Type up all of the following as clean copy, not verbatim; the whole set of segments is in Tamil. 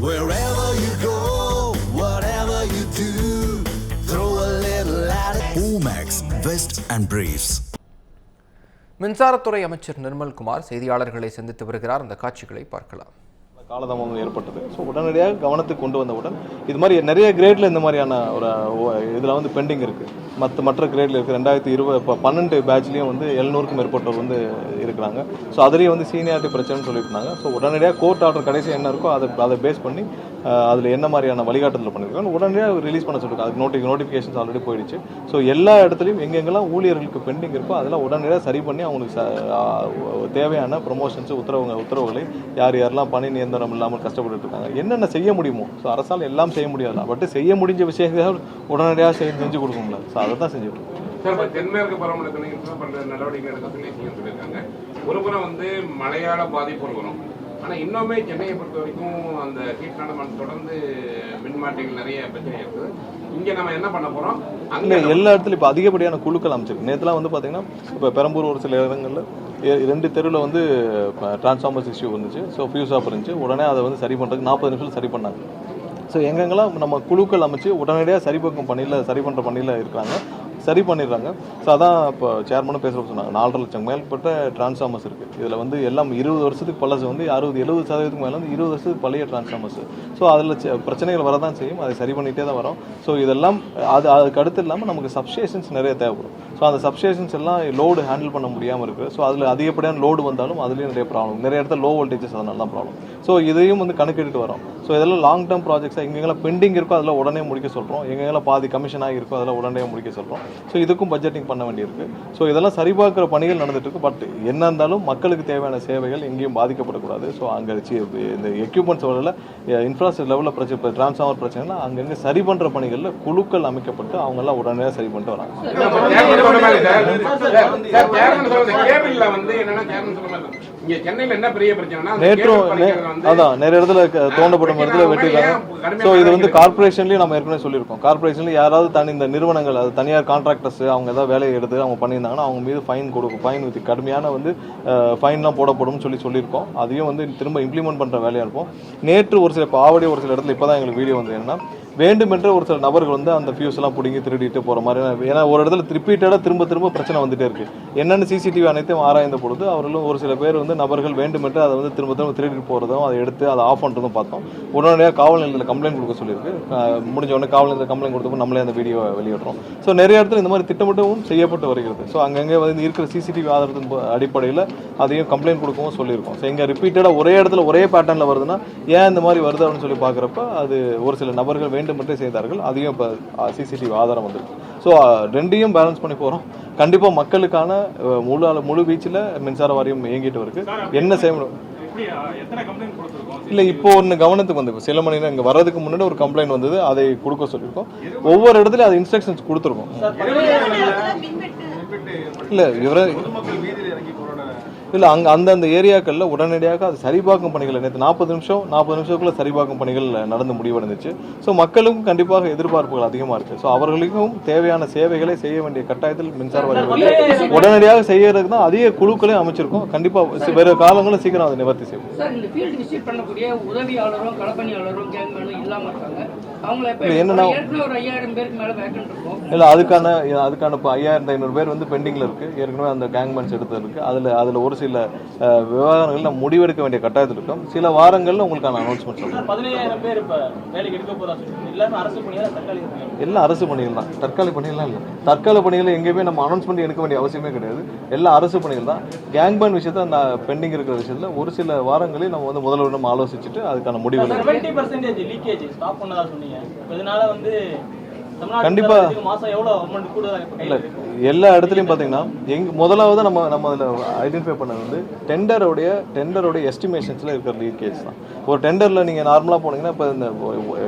Wherever you go, whatever you do, throw a little at it. Omax, Vest and Briefs. மின்சாரத்துறை அமைச்சர் நிர்மல்குமார் செய்தியாளர்களை சந்தித்து வருகிறார். அந்த காட்சிகளை பார்க்கலாம். காலதாமதம் ஏற்பட்டது. ஸோ உடனடியாக கவனத்துக்கு கொண்டு வந்தவுடன் இது மாதிரி நிறைய கிரேடில் இந்த மாதிரியான ஒரு இதில் வந்து பெண்டிங் இருக்குது. மற்ற கிரேடில் இருக்குது. 2012 பேட்ச்லேயும் வந்து 700க்கும் மேற்பட்டவர் வந்து இருக்கிறாங்க. ஸோ அதுலேயும் வந்து சீனியாரிட்டி பிரச்சனைன்னு சொல்லியிருந்தாங்க. ஸோ உடனடியாக கோர்ட் ஆர்டர் கடைசி என்ன இருக்கோ அதை பேஸ் பண்ணி அதில் என்ன மாதிரியான வழிகாட்டுதல் பண்ணியிருக்காங்க உடனடியாக ரிலீஸ் பண்ண சொல்லியிருக்காங்க. அதுக்கு நோட்டிஃபிகேஷன்ஸ் ஆல்ரெடி போயிடுச்சு. ஸோ எல்லா இடத்துலையும் எங்கெங்கெல்லாம் ஊழியர்களுக்கு பெண்டிங் இருக்கோ அதெல்லாம் உடனடியாக சரி பண்ணி அவங்களுக்கு தேவையான ப்ரொமோஷன்ஸ் உத்தரவுகளை யாரெல்லாம் பணி நியந்திரம் இல்லாமல் கஷ்டப்பட்டு இருக்காங்க என்னென்ன செய்ய முடியுமோ. ஸோ அரசால் எல்லாம் செய்ய முடியாது, பட் செய்ய முடிஞ்ச விஷயங்கள் உடனடியாக செஞ்சு கொடுக்கும்ல. ஸோ அதை தான் செஞ்சுருக்கோம். தென்மேற்கு பருவமழை நடவடிக்கை எடுக்க சொல்லியிருக்காங்க. ஒருபுறம் வந்து மழையால பாதிப்பு வரும். ஆனால் இன்னுமே சென்னையை பொறுத்த வரைக்கும் அந்த ஹீட் நடமாட்டம் தொடர்ந்து மின்மாற்றிகள் நிறைய பிரச்சனை இருக்குது. இங்கே நம்ம என்ன பண்ண போகிறோம்? அங்கே எல்லா இடத்துலையும் இப்போ அதிகப்படியான குழுக்கள் அமைச்சிருக்கு. நேற்றுலாம் வந்து பார்த்தீங்கன்னா இப்போ பெரம்பூர் ஒரு சில இடங்களில் 2 தெருவில் வந்து டிரான்ஸ்ஃபார்மர்ஸ் இஷ்யூ வந்துச்சு. ஸோ ஃபியூஸ் ஆஃப் இருந்துச்சு. உடனே அதை வந்து சரி பண்ணுறதுக்கு 40 நிமிஷம் சரி பண்ணாங்க. ஸோ எங்கெங்கெல்லாம் நம்ம குழுக்கள் அமைச்சு உடனடியாக சரி பண்ணுற பணியில் இருக்கிறாங்க, சரி பண்ணிடுறாங்க. ஸோ அதான் இப்போ சேர்மனும் பேசுகிறப்ப சொன்னாங்க 4.5 லட்சம் மேற்பட்ட டிரான்ஸ்ஃபார்மர்ஸ் இருக்குது. இதில் வந்து எல்லாம் 20 வருஷத்துக்கு பழசு வந்து 60-70% மேலே வந்து 20 வருஷத்துக்கு பழைய டிரான்ஸ்ஃபார்மர்ஸ். ஸோ அதில் பிரச்சனைகள் வரதான் செய்யும். அதை சரி பண்ணிகிட்டே தான் வரோம். ஸோ இதெல்லாம் அதுக்கு அடுத்து இல்லாமல் நமக்கு சப்ஸ்டேஷன்ஸ் நிறைய தேவைப்படும். ஸோ அந்த சப்ஸ்டேஷன்ஸ் எல்லாம் லோடு ஹேண்டில் பண்ண முடியாமல் இருக்குது. ஸோ அதில் அதிகப்படியான லோடு வந்தாலும் அதுலேயும் நிறைய ப்ராப்ளம், நிறைய இடத்துல லோ வோல்டேஜஸ் அதனால தான் ப்ராப்ளம். ஸோ இதையும் வந்து கணக்கெடுத்து வரோம். ஸோ இதெல்லாம் லாங் டேர்ம் ப்ராஜெக்ட்ஸாக எங்கெங்கெல்லாம் பெண்டிங் இருக்கோ அதில் உடனே முடிக்க சொல்கிறோம். எங்கெங்கெல்லாம் பாதி கமிஷன் ஆகிருக்கோ அதில் உடனே முடிக்க சொல்கிறோம். ஸோ இதுக்கும் பட்ஜெட்டிங் பண்ண வேண்டியிருக்கு. ஸோ இதெல்லாம் சரிபார்க்குற பணிகள் நடந்துட்டு இருக்கு. பட் என்ன இருந்தாலும் மக்களுக்கு தேவையான சேவைகள் எங்கேயும் பாதிக்கப்படக்கூடாது. ஸோ அங்கே இந்த எக்யூப்மெண்ட்ஸ் லெவலில் இன்ஃப்ராஸ்ட்ரக்சர் லெவலில் பிரச்சனை, டிரான்ஸ்ஃபார்மர் பிரச்சனைனா அங்கங்கே சரி பண்ணுற பணிகளில் குழுக்கள் அமைக்கப்பட்டு அவங்கெல்லாம் உடனடியாக சரி பண்ணிட்டு வராங்க. நேற்றும் அதான் நிறைய இடத்துல தோண்டப்படும் இடத்துல வெட்டிருக்காங்க. ஸோ இது வந்து கார்பரேஷன்லயும் நம்ம ஏற்கனவே சொல்லியிருக்கோம். கார்பரேஷன்ல யாராவது இந்த நிறுவனங்கள் அது தனியார் கான்ட்ராக்டர்ஸ் அவங்க ஏதாவது வேலையை எடுத்து அவங்க பண்ணியிருந்தாங்கன்னா அவங்க மீது ஃபைன் வித் கடுமையான வந்து ஃபைன்லாம் போடப்படும் சொல்லியிருக்கோம். அதையும் வந்து திரும்ப இம்ப்ளிமெண்ட் பண்ற வேலையா இருக்கும். நேற்று ஒரு சில ஆவடி ஒரு சில இடத்துல இப்பதான் எங்களுக்கு வீடியோ வந்து என்னன்னா வேண்டுமென்ற ஒரு சில நபர்கள் வந்து அந்த ஃபியூஸ் எல்லாம் பிடிங்கி திருடிட்டு போற மாதிரி. ஏன்னா ஒரு இடத்துல ரிப்பீட்டடா திரும்ப பிரச்சனை வந்துட்டே இருக்கு. என்னென்னு சிசிடிவி அனைத்தையும் ஆராய்ந்த பொழுது அவர்களும் ஒரு சில பேர் வந்து நபர்கள் வேண்டுமென்று அதை வந்து திரும்ப திருடிட்டு போறதும் அதை எடுத்து அதை ஆஃப் பண்றதும் பார்த்தோம். உடனடியாக காவல் நிலையத்தில் கம்ப்ளைண்ட் கொடுக்க சொல்லியிருக்கு. முடிஞ்ச உடனே காவல் நிலையத்தில் கம்ப்ளைண்ட் கொடுத்தப்போ நம்மளே அந்த வீடியோ வெளியிடுறோம். ஸோ நிறைய இடத்துல இந்த மாதிரி திட்டமிட்டவும் செய்யப்பட்டு வருகிறது. ஸோ அங்கங்கே வந்து இருக்கிற சிசிடிவி ஆதாரத்தின் அடிப்படையில் அதையும் கம்ப்ளைண்ட் கொடுக்கவும் சொல்லியிருக்கோம். ஸோ இங்கே ரிப்பீட்டடாக ஒரே இடத்துல ஒரே பேட்டர்னில் வருதுன்னா ஏன் இந்த மாதிரி வருது அப்படின்னு சொல்லி பார்க்குறப்ப அது ஒரு சில நபர்கள் வேண்டுமென்றே செய்தார்கள். அதையும் இப்போ சிசிடிவி ஆதாரம் வந்துருக்கு. ஸோ ரெண்டையும் பேலன்ஸ் பண்ணி போகிறோம். கண்டிப்பாக மக்களுக்கான முழு வீச்சில் மின்சார வாரியம் இயங்கிட்டு இருக்கு. என்ன செய்யணும் இல்லை, இப்போ ஒன்று கவனத்துக்கு வந்து சில மணி நேரம் இங்கே வர்றதுக்கு முன்னாடி ஒரு கம்ப்ளைண்ட் வந்தது, அதை கொடுக்க சொல்லியிருக்கோம். ஒவ்வொரு இடத்துலையும் அது இன்ஸ்ட்ரக்ஷன்ஸ் கொடுத்துருக்கோம். இல்லை இல்லை அந்தந்த ஏரியாக்களில் உடனடியாக அது சரிபார்க்கும் பணிகள் நேற்று 40 நிமிஷத்துக்குள்ள சரிபார்க்கும் பணிகள் நடந்து முடிவடைந்துச்சு. ஸோ மக்களுக்கும் கண்டிப்பாக எதிர்பார்ப்புகள் அதிகமாக இருக்குது. ஸோ அவர்களுக்கும் தேவையான சேவைகளை செய்ய வேண்டிய கட்டாயத்தில் மின்சார வாரியம் உடனடியாக செய்யறதுக்கு தான் அதிக குழுக்களையும் அமைச்சிருக்கோம். கண்டிப்பாக வேறு காலங்களும் சீக்கிரம் அதை நிவர்த்தி செய்யும். என்னன்னா இல்லை அதுக்கான இப்போ 5500 பேர் வந்து பெண்டிங்கில் இருக்குது. ஏற்கனவே அந்த கேங்மேன்ஸ் எடுத்தது இருக்குது. அதில் ஒரு சில விவகாரங்கள் நம்ம முடிவெடுக்க வேண்டிய கட்டாயத்தில் இருக்கும். சில வாரங்களில் உங்களுக்கான அனௌன்ஸ்மெண்ட் சொல்லுங்கள். 15000 பேர் இப்போ வேலைக்கு எடுக்க போகிறாங்க. எல்லாம் அரசு பணிகள் தான், தற்காலிக பணிகள்லாம் இல்லை. தற்காலிக பணிகள் எங்கேயுமே நம்ம அனௌன்ஸ்மெண்ட் எடுக்க வேண்டிய அவசியமே கிடையாது. எல்லாம் அரசு பணிகள் தான். கேங்மேன் விஷயத்தை அந்த பெண்டிங் இருக்கிற விஷயத்தில் ஒரு சில வாரங்களில் நம்ம வந்து முதல்வரிடம் ஆலோசிச்சுட்டு அதுக்கான முடிவுகள் கண்டிப்பா இல்ல எல்லா இடத்துலயும் பாத்தீங்கன்னா முதலாவது நம்ம அதுல ஐடென்டிஃபை பண்ணது வந்து டெண்டருடைய எஸ்டிமேஷன்ஸ்ல இருக்கிற லீக்கேஜ் தான். ஒரு டெண்டர்ல நீங்க நார்மலா போனீங்கன்னா இப்ப இந்த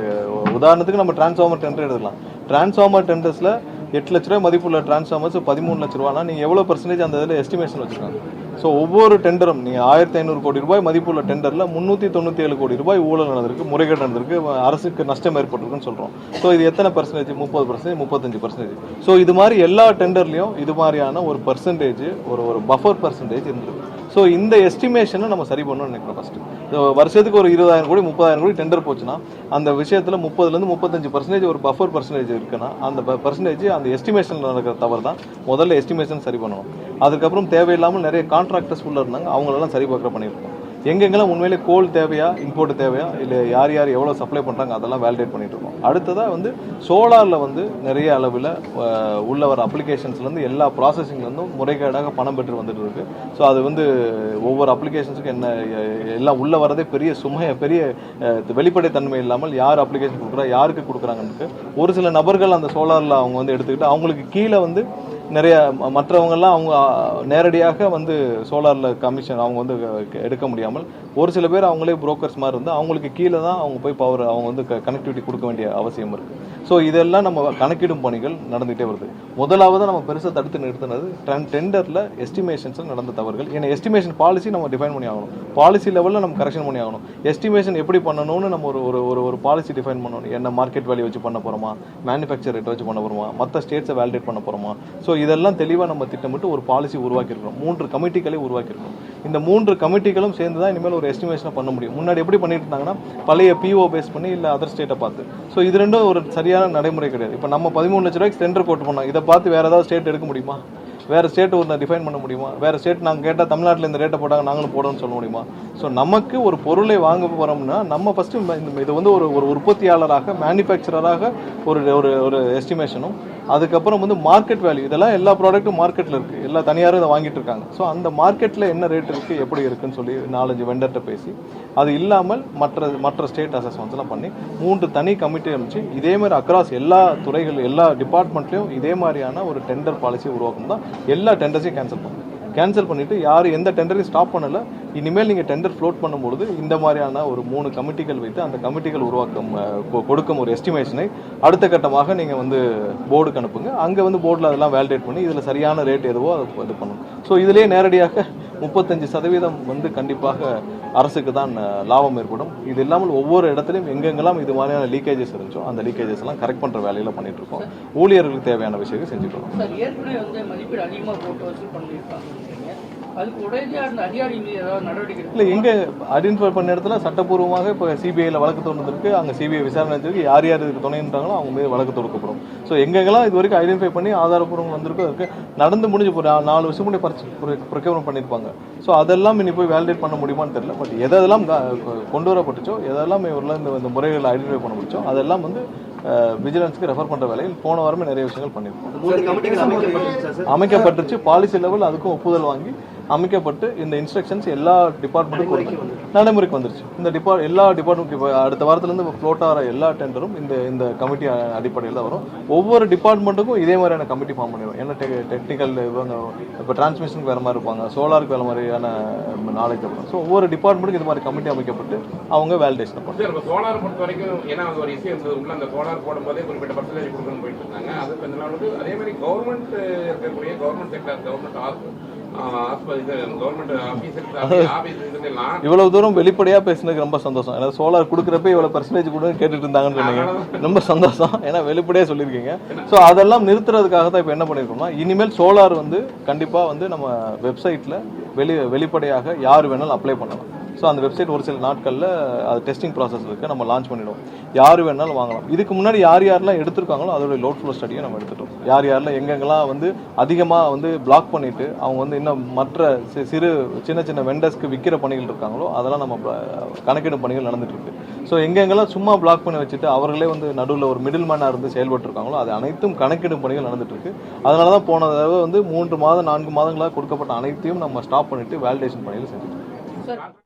உதாரணத்துக்கு நம்ம டிரான்ஸ்ஃபார்மர் டெண்டர் எடுக்கலாம். டிரான்ஸ்ஃபார்மர் டெண்டர்ஸ்ல 8 லட்ச ரூபாய் மதிப்புள்ள டிரான்ஸ்ஃபார்மர்ஸ் 13 லட்ச ரூபானா நீங்க எவ்வளவு பெர்சன்டேஜ் அந்த இதில் எஸ்டிமேஷன் வச்சிருக்காங்க. ஸோ ஒவ்வொரு டெண்டரும் நீங்கள் 1500 கோடி ரூபாய் மதிப்புள்ள டெண்டரில் 397 கோடி ரூபாய் ஊழல் நடந்திருக்கு, முறைகேடு நடந்திருக்கு, அரசுக்கு நஷ்டம் ஏற்பட்டிருக்குன்னு சொல்கிறோம். ஸோ இது எத்தனை பர்சன்டேஜ்? 30%, 35%. ஸோ இது மாதிரி எல்லா டெண்டர்லையும் இது மாதிரியான ஒரு பர்சன்டேஜ் ஒரு பஃபர் பர்சன்டேஜ் இருந்திருக்கு. ஸோ இந்த எஸ்டிமேஷனை நம்ம சரி பண்ணணும்னு நினைக்கிறோம். ஃபஸ்ட்டு வருஷத்துக்கு ஒரு 20,000 கோடி 30,000 கோடி டெண்டர் போச்சுன்னா அந்த விஷயத்தில் 30% 35% ஒரு பஃபர் பர்சன்டேஜ் இருக்குன்னா அந்த பர்சன்டேஜ் அந்த எஸ்டிமேஷனில் நடக்கிற தவறு தான். முதல்ல எஸ்டிமேஷன் சரி பண்ணணும். அதுக்கப்புறம் தேவையில்லாமல் நிறைய கான்ட்ராக்டர்ஸ் உள்ள இருந்தாங்க, அவங்களெல்லாம் சரி பார்க்குற பண்ணியிருக்கோம். எங்கெங்கெல்லாம் உண்மையிலே கோல் தேவையா இம்போர்ட் தேவையா இல்லை யார் யார் எவ்வளோ சப்ளை பண்ணுறாங்க அதெல்லாம் வேலிடேட் பண்ணிட்டு இருக்கோம். அடுத்ததாக வந்து சோலாரில் வந்து நிறைய அளவில் உள்ள வர அப்ளிகேஷன்ஸ்லேருந்து எல்லா ப்ராசஸிங்லேருந்தும் முறைகேடாக பணம் பெற்று வந்துட்டு இருக்கு. ஸோ அது வந்து ஒவ்வொரு அப்ளிகேஷன்ஸுக்கும் என்ன எல்லாம் உள்ள வரதே பெரிய பெரிய வெளிப்படைத்தன்மை இல்லாமல் யார் அப்ளிகேஷன் கொடுக்குறா யாருக்கு கொடுக்குறாங்கன்னு ஒரு சில நபர்கள் அந்த சோலாரில் அவங்க வந்து எடுத்துக்கிட்டு அவங்களுக்கு கீழே வந்து நிறைய மற்றவங்கெல்லாம் அவங்க நேரடியாக வந்து சோலாரில் கமிஷன் அவங்க வந்து எடுக்க முடியாமல் ஒரு சில பேர் அவங்களே புரோக்கர்ஸ் மாதிரி இருந்து அவங்களுக்கு கீழே தான் அவங்க போய் பவர் அவங்க வந்து கனெக்டிவிட்டி கொடுக்க வேண்டிய அவசியம் இருக்குது. ஸோ இதெல்லாம் நம்ம கணக்கிடும் பணிகள் நடந்துகிட்டே வருது. முதலாவது நம்ம பெருசாக தடுத்து நிறுத்தினது டெண்டரில் எஸ்டிமேஷன்ஸில் நடந்த தவறுகள். ஏன்னா எஸ்டிமேஷன் பாலிசி நம்ம டிஃபைன் பண்ணி ஆகணும், பாலிசி லெவலில் நம்ம கரெக்ஷன் பண்ணி ஆகணும். எஸ்டிமேஷன் எப்படி பண்ணணும்னு நம்ம ஒரு பாலிசி டிஃபைன் பண்ணணும். என்ன மார்க்கெட் வேல்யூ வச்சு பண்ண போகிறோமா, மேனுஃபேக்சர் ரேட் வச்சு பண்ண போகிறோமா, மற்ற ஸ்டேட்ஸை வேலிடேட் பண்ண போகிறோமா. ஸோ இதெல்லாம் தெளிவாக நம்ம திட்டமிட்டு ஒரு பாலிசி உருவாக்கியிருக்கோம். 3 கமிட்டிகளை உருவாக்கியிருக்கோம். இந்த 3 கமிட்டிகளும் சேர்ந்து தான் இனிமேல் ஒரு எஸ்டிமேஷனை பண்ண முடியும். முன்னாடி எப்படி பண்ணிட்டு இருந்தாங்கன்னா பழைய பிஓ பேஸ் பண்ணி இல்லை அதர் ஸ்டேட்டை பார்த்து. ஸோ இது ரெண்டும் ஒரு சரியான நடைமுறை கிடையாது. இப்போ நம்ம 13 லட்ச ரூபாய்க்கு டெண்டர் கோட் பண்ணோம், இதை பார்த்து வேற ஏதாவது ஸ்டேட் எடுக்க முடியுமா? வேறு ஸ்டேட் ஒன்று டிஃபைன் பண்ண முடியுமா? வேறு ஸ்டேட் நாங்கள் கேட்டால் தமிழ்நாட்டில் இந்த ரேட்டை போட்டாங்க நாங்களும் போடணும்னு சொல்ல முடியுமா? ஸோ நமக்கு ஒரு பொருளை வாங்க போகிறோம்னா நம்ம ஃபஸ்ட்டு இது வந்து ஒரு உற்பத்தியாளராக மேனுஃபேக்சரராக ஒரு எஸ்டிமேஷனும் அதுக்கப்புறம் வந்து மார்க்கெட் வேல்யூ இதெல்லாம் எல்லா ப்ராடக்ட்டும் மார்க்கெட்டில் இருக்குது, எல்லா தனியாரும் இதை வாங்கிட்டு இருக்காங்க. ஸோ அந்த மார்க்கெட்டில் என்ன ரேட் இருக்குது எப்படி இருக்குன்னு சொல்லி 4-5 வெண்டர்கிட்ட பேசி அது இல்லாமல் மற்ற ஸ்டேட் அசஸ்மெண்ட்ஸ்லாம் பண்ணி 3 தனி கமிட்டி அமைச்சு இதே மாதிரி அக்ராஸ் எல்லா துறைகள் எல்லா டிபார்ட்மெண்ட்லையும் இதே மாதிரியான ஒரு டெண்டர் பாலிசி உருவாக்கும் தான் எல்லா டெண்டர்ஸையும் கேன்சல் பண்ணிட்டு யார் எந்த டெண்டரையும் ஸ்டாப் பண்ணல. இனிமேல் நீங்கள் டெண்டர் ஃப்ளோட் பண்ணும்பொழுது இந்த மாதிரியான ஒரு 3 கமிட்டிகள் வைத்து அந்த கமிட்டிகள் கொடுக்கும் ஒரு எஸ்டிமேஷனை அடுத்த கட்டமாக நீங்கள் வந்து போர்டுக்கு அனுப்புங்க. அங்கே வந்து போர்டில் அதெல்லாம் வேலிடேட் பண்ணி இதில் சரியான ரேட் எதுவோ அதை இது பண்ணணும். ஸோ இதிலே நேரடியாக 35% வந்து கண்டிப்பாக அரசுக்கு தான் லாபம் ஏற்படும். இது இல்லாமல் ஒவ்வொரு இடத்துலையும் எங்கெங்கெல்லாம் இது மாதிரியான லீக்கேஜஸ் இருந்துச்சோ அந்த லீக்கேஜஸ் எல்லாம் கரெக்ட் பண்ணுற வேலையில் பண்ணிட்டு இருக்கோம். ஊழியர்களுக்கு தேவையான விஷயத்தை செஞ்சுட்டு இருக்கோம். இல்லை எங்கே ஐடென்டிஃபை பண்ண இடத்துல சட்டப்பூர்வமாக இப்போ சிபிஐயில் வழக்கு தொடர்ந்துருக்கு. அங்கே சிபிஐ விசாரணை வச்சிருக்கு. யார் யார் இதுக்கு துணைன்றாங்களோ அவங்க மீது வழக்கு தொடுக்கப்படும். ஸோ எங்கெங்கெல்லாம் இது வரைக்கும் ஐடென்டிஃபை பண்ணி ஆதாரப்பூர்வம் வந்திருக்கோ அதுக்கு நடந்து முடிஞ்சு ஒரு 4 வருஷம் முன்னே ப்ரொக்யூர்மெண்ட் பண்ணியிருப்பாங்க. ஸோ அதெல்லாம் இனி போய் வேலிடேட் பண்ண முடியுமான்னு தெரியல. பட் எதெல்லாம் கொண்டு வரப்பட்டுச்சோ எதெல்லாம் இவரில் இந்த முறைகளை ஐடென்டிஃபை பண்ண முடிச்சோ அதெல்லாம் வந்து விஜிலன்ஸ்க்கு ரெஃபர் பண்ணுற வேலையில் போன வாரமே நிறைய விஷயங்கள் பண்ணியிருக்கோம். அமைக்கப்பட்டுருச்சு. பாலிசி லெவல் அதுக்கும் ஒப்புதல் வாங்கி அமைக்கப்பட்டு இந்த இன்ஸ்ட்ரக்ஷன்ஸ் எல்லா டிபார்ட்மெண்ட்டுக்கும் நடைமுறைக்கு வந்துருச்சு. இந்த எல்லா டிபார்ட்மெண்ட் அடுத்த வாரத்திலேருந்து ஃப்ளோட் ஆகிற எல்லா டெண்டரும் இந்த கமிட்டி அடிப்படையில் தான் வரும். ஒவ்வொரு டிபார்ட்மெண்ட்டுக்கும் இதே மாதிரியான கமிட்டி ஃபார்ம் பண்ணிடுவோம். ஏன்னா டெக்னிக்கல் இவங்க இப்போ டிரான்ஸ்மிஷனுக்கு வேறு மாதிரி இருப்பாங்க, சோலாருக்கு வேறு மாதிரியான நாலேஜ் இருக்கும். ஸோ ஒவ்வொரு டிபார்ட்மெண்ட்டுக்கு இது மாதிரி கமிட்டி அமைக்கப்பட்டு அவங்க வேலிடேஷன் பண்ணுவாங்க. சோலார் பொறுத்த வரைக்கும் ஏன்னா ஒரு விஷயம் உள்ள அந்த சோலார் போடும்போதே குறிப்பிட்ட பர்சன்டேஜ் கொடுக்கணும்னு போயிட்டு இருக்காங்க. அது கொஞ்ச நாள் வந்து அதே மாதிரி கவர்மெண்ட் இருக்கக்கூடிய கவர்மெண்ட் செக்டர் இவ்வளவு தூரம் வெளிப்படையா பேசினதுக்கு ரொம்ப சந்தோஷம். ஏன்னா சோலார் கொடுக்குறப்ப இவ்வளவு பர்சன்டேஜ் கூட கேட்டுட்டு இருந்தாங்கன்னு சொன்னீங்க, ரொம்ப சந்தோஷம். ஏன்னா வெளிப்படையா சொல்லியிருக்கீங்க. ஸோ அதெல்லாம் நிறுத்துறதுக்காக தான் இப்போ என்ன பண்ணியிருக்கோம்னா இனிமேல் சோலார் வந்து கண்டிப்பா வந்து நம்ம வெப்சைட்ல வெளிப்படையாக யார் வேணாலும் அப்ளை பண்ணலாம். ஸோ அந்த வெப்சைட் ஒரு சில நாட்களில் அது டெஸ்டிங் ப்ராசஸ் இருக்குது, நம்ம லான்ச் பண்ணிவிடுவோம். யார் வேணாலும் வாங்கலாம். இதுக்கு முன்னாடி யாரெல்லாம் எடுத்திருக்காங்களோ அதோட லோட் ஃப்ளோ ஸ்டடியை நம்ம எடுத்துட்டோம். யாரெல்லாம் எங்கெங்கெல்லாம் வந்து அதிகமாக வந்து பிளாக் பண்ணிவிட்டு அவங்க வந்து இன்னும் மற்ற சின்ன வெண்டர்ஸ்க்கு விற்கிற பணிகள் இருக்காங்களோ அதெல்லாம் நம்ம கணக்கிடும் பணிகள் நடந்துட்டு இருக்கு. ஸோ எங்கெங்கெல்லாம் சும்மா பிளாக் பண்ணி வச்சுட்டு அவர்களே வந்து நடுவில் ஒரு மிடில் மேனாக இருந்து செயல்பட்டு இருக்காங்களோ அது அனைத்தும் கணக்கிடும் பணிகள் நடந்துட்டு இருக்கு. அதனால தான் போன தடவை வந்து 3 மாதம் 4 மாதங்களாக கொடுக்கப்பட்ட அனைத்தையும் நம்ம ஸ்டாப் பண்ணிட்டு வேலிடேஷன் பணிகள் செஞ்சுட்டு இருக்கோம்.